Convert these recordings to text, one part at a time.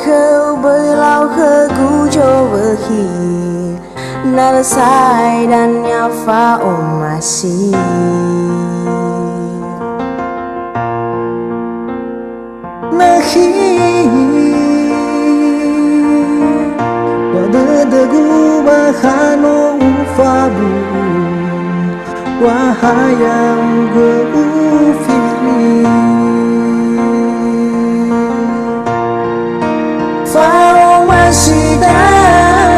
khâu bơi lao khơ cú cho vợ khi nà sai dan nhau pha ôm mà si na khi pada gu bahano ufabu wahayam gu ufili Fao masih dan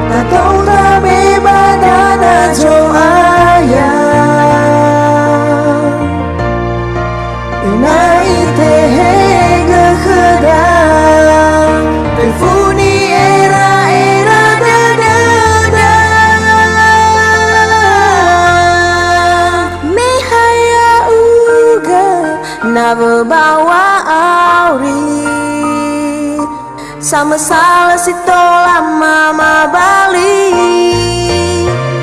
tak tahu tak bebas dan ayah Inai tehega khedang telefoni era da Mehaya uga na berbawa auri sama salah si lama ma bali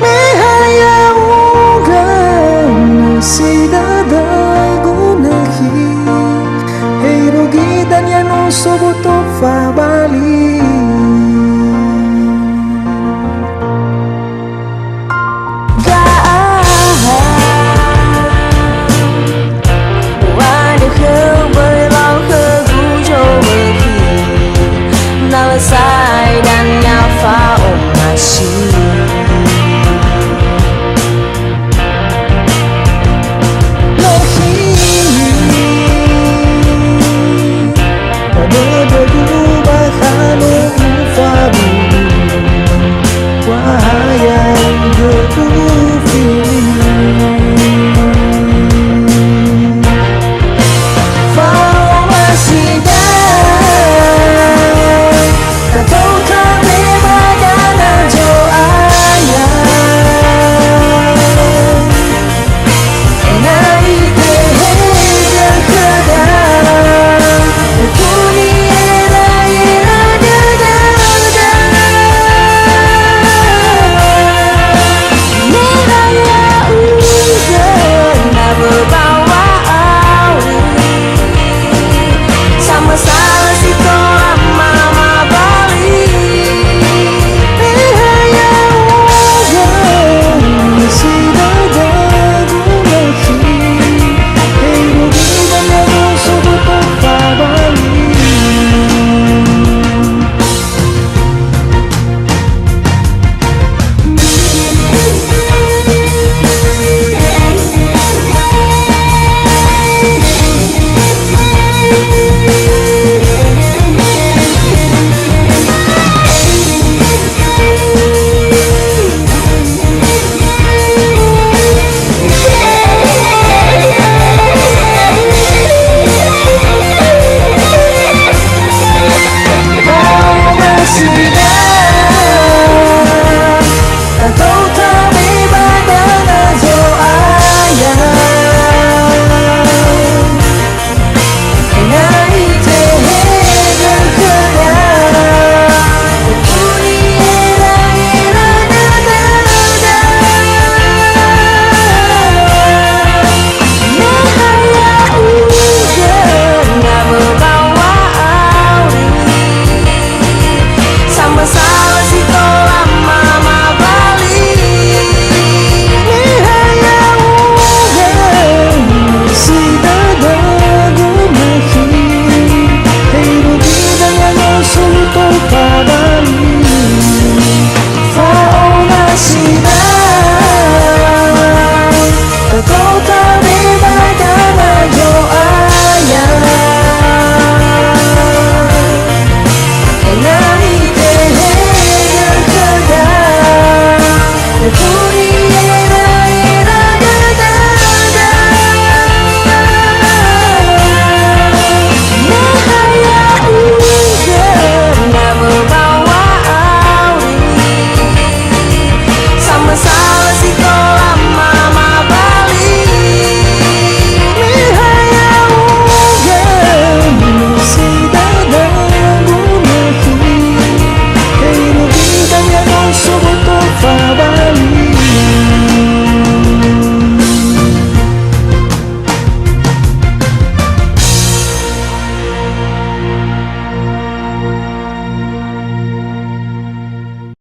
Mehaya uga si dada